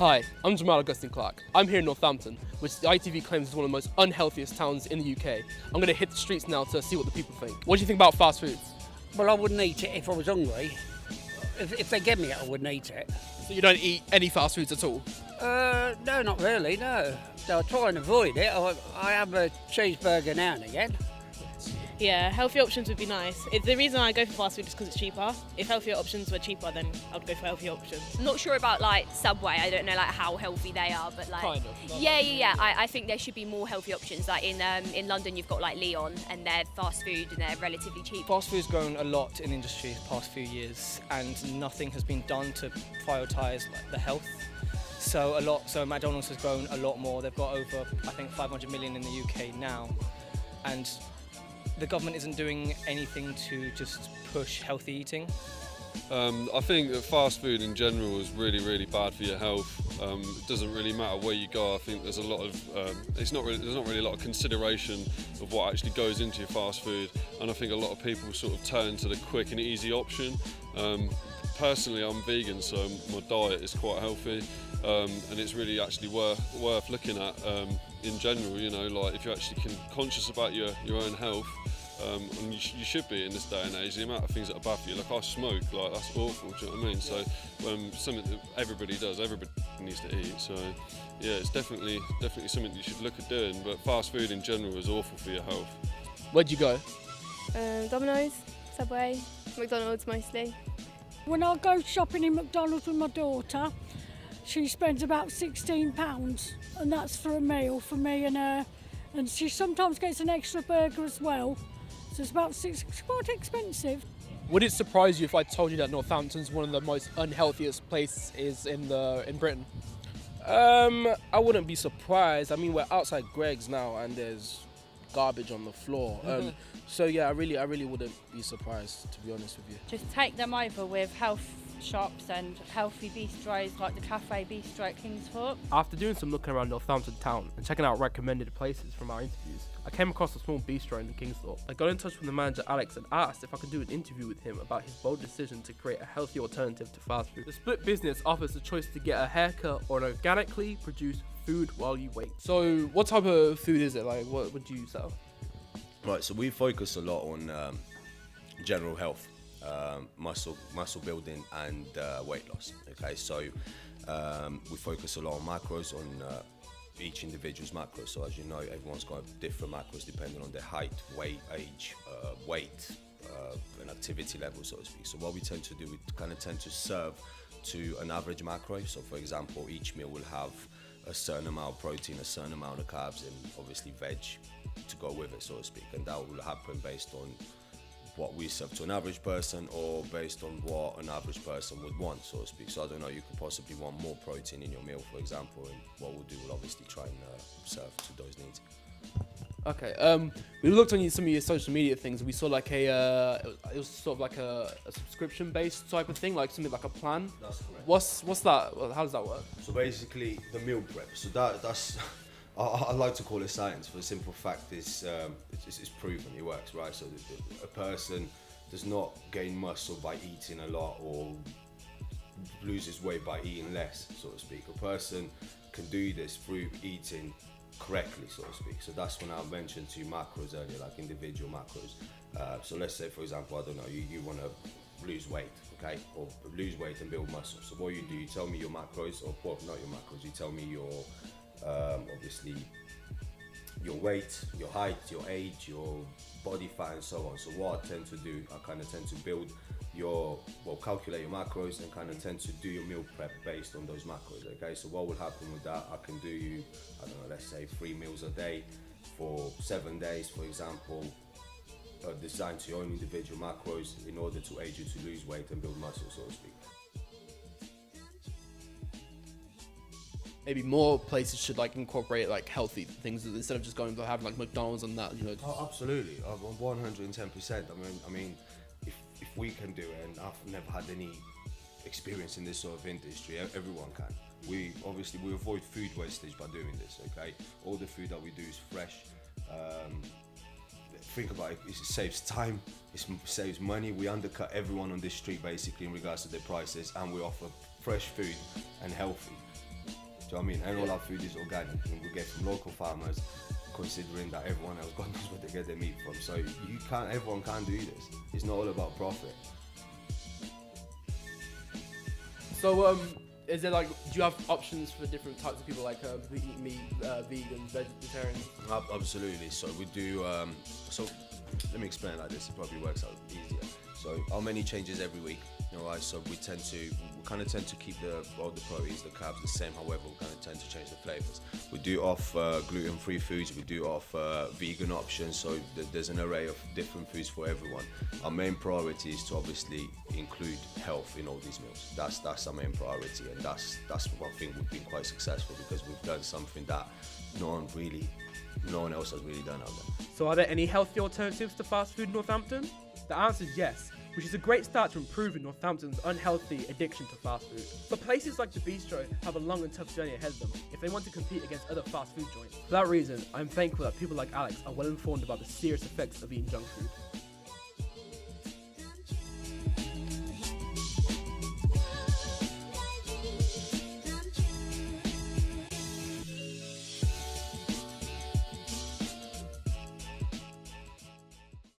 Hi, I'm Jamal Augustine Clark. I'm here in Northampton, which the ITV claims is one of the most unhealthiest towns in the UK. I'm going to hit the streets now to see what the people think. What do you think about fast foods? Well, I wouldn't eat it if I was hungry. If they gave me it, I wouldn't eat it. So you don't eat any fast foods at all? No, not really, no. So I try and avoid it. I have a cheeseburger now and again. Yeah, healthy options would be nice. The reason I go for fast food is because it's cheaper. If healthier options were cheaper, then I'd go for healthy options. I'm not sure about like Subway. I don't know like how healthy they are, but like Kind of. yeah. I think there should be more healthy options. Like in London, you've got like Leon, and they're fast food and they're relatively cheap. Fast food's grown a lot in industry the past few years, and nothing has been done to prioritise like the health. So McDonald's has grown a lot more. They've got over, I think, 500 million in the UK now, and the government isn't doing anything to just push healthy eating. I think that fast food in general is really bad for your health. It doesn't really matter where you go. I think there's a lot of there's not really a lot of consideration of what actually goes into your fast food, and I think a lot of people sort of turn to the quick and easy option. Personally, I'm vegan, so my diet is quite healthy, and it's really actually worth looking at in general. You know, like if you're actually conscious about your own health. And you should be in this day and age. The amount of things that are bad for you, like I smoke, like that's awful. Do you know what I mean? So something that everybody does, everybody needs to eat. So yeah, it's definitely something you should look at doing. But fast food in general is awful for your health. Where'd you go? Domino's, Subway, McDonald's mostly. When I go shopping in McDonald's with my daughter, she spends about £16, and that's for a meal for me and her. And she sometimes gets an extra burger as well. So it's about £6. It's quite expensive. Would it surprise you if I told you that Northampton's one of the most unhealthiest places in Britain? I wouldn't be surprised. I mean, we're outside Greggs now, and there's garbage on the floor. So yeah, I really wouldn't be surprised, to be honest with you. Just take them over with health shops and healthy bistros like the Cafe Bistro at King's Hook. After doing some looking around Northampton town and checking out recommended places from our interviews, I came across a small bistro in the Kingsthorpe. I got in touch with the manager Alex and asked if I could do an interview with him about his bold decision to create a healthy alternative to fast food. The split business offers the choice to get a haircut or an organically produced food while you wait. So what type of food is it? Like, what would you sell? Right, so we focus a lot on general health, muscle building and weight loss. Okay, so we focus a lot on macros, on each individual's macros. So as you know, everyone's got different macros depending on their height, weight, age, weight, and activity level, so to speak. So what we tend to do, we kind of tend to serve to an average macro. So for example, each meal will have a certain amount of protein, a certain amount of carbs, and obviously veg to go with it, so to speak. And that will happen based on what we serve to an average person, or based on what an average person would want, so to speak. So I don't know, you could possibly want more protein in your meal, for example, and what we'll do, we'll obviously try and serve to those needs. Okay, we looked on some of your social media things, and we saw like it was sort of like a subscription-based type of thing, like something like a plan. That's correct. What's that? How does that work? So basically, the meal prep. So that's I like to call it science, for the simple fact is it's proven it works, right? So a person does not gain muscle by eating a lot or loses weight by eating less, so to speak. A person can do this through eating correctly, so to speak. So that's when I mentioned to you macros earlier, like individual macros. So let's say, for example, I don't know, you want to lose weight, okay, or lose weight and build muscle. So what you do, you tell me your macros, or well, not your macros, you tell me your obviously your weight, your height, your age, your body fat, and so on. So what I tend to do, I kind of tend to build calculate your macros and kind of tend to do your meal prep based on those macros, okay? So what will happen with that, I can do you, I don't know, let's say 3 meals a day for 7 days, for example, designed to your own individual macros in order to aid you to lose weight and build muscle, so to speak. Maybe more places should like incorporate like healthy things instead of just going to having like McDonald's and that, you know. Oh, absolutely, 110%. I mean, if we can do it, and I've never had any experience in this sort of industry, everyone can. We avoid food wastage by doing this, okay? All the food that we do is fresh. Think about it, it saves time, it saves money. We undercut everyone on this street basically in regards to their prices, and we offer fresh food and healthy. Do you know what I mean? And all our food is organic, and we get from local farmers, considering that everyone else, God knows where they get their meat from. So everyone can't do this. It's not all about profit. So, is there like, do you have options for different types of people, like who eat meat, vegan, vegetarian? Absolutely. So we do. So let me explain it like this. It probably works out easier. So our menu changes every week. Alright, so we kind of tend to keep all the proteins, the carbs the same. However, we kind of tend to change the flavors. We do offer gluten-free foods. We do offer vegan options. So there's an array of different foods for everyone. Our main priority is to obviously include health in all these meals. That's our main priority, and that's what I think we've been quite successful, because we've done something that no one else has really done out there. So, are there any healthy alternatives to fast food in Northampton? The answer is yes, which is a great start to improving Northampton's unhealthy addiction to fast food. But places like the Bistro have a long and tough journey ahead of them if they want to compete against other fast food joints. For that reason, I'm thankful that people like Alex are well informed about the serious effects of eating junk food.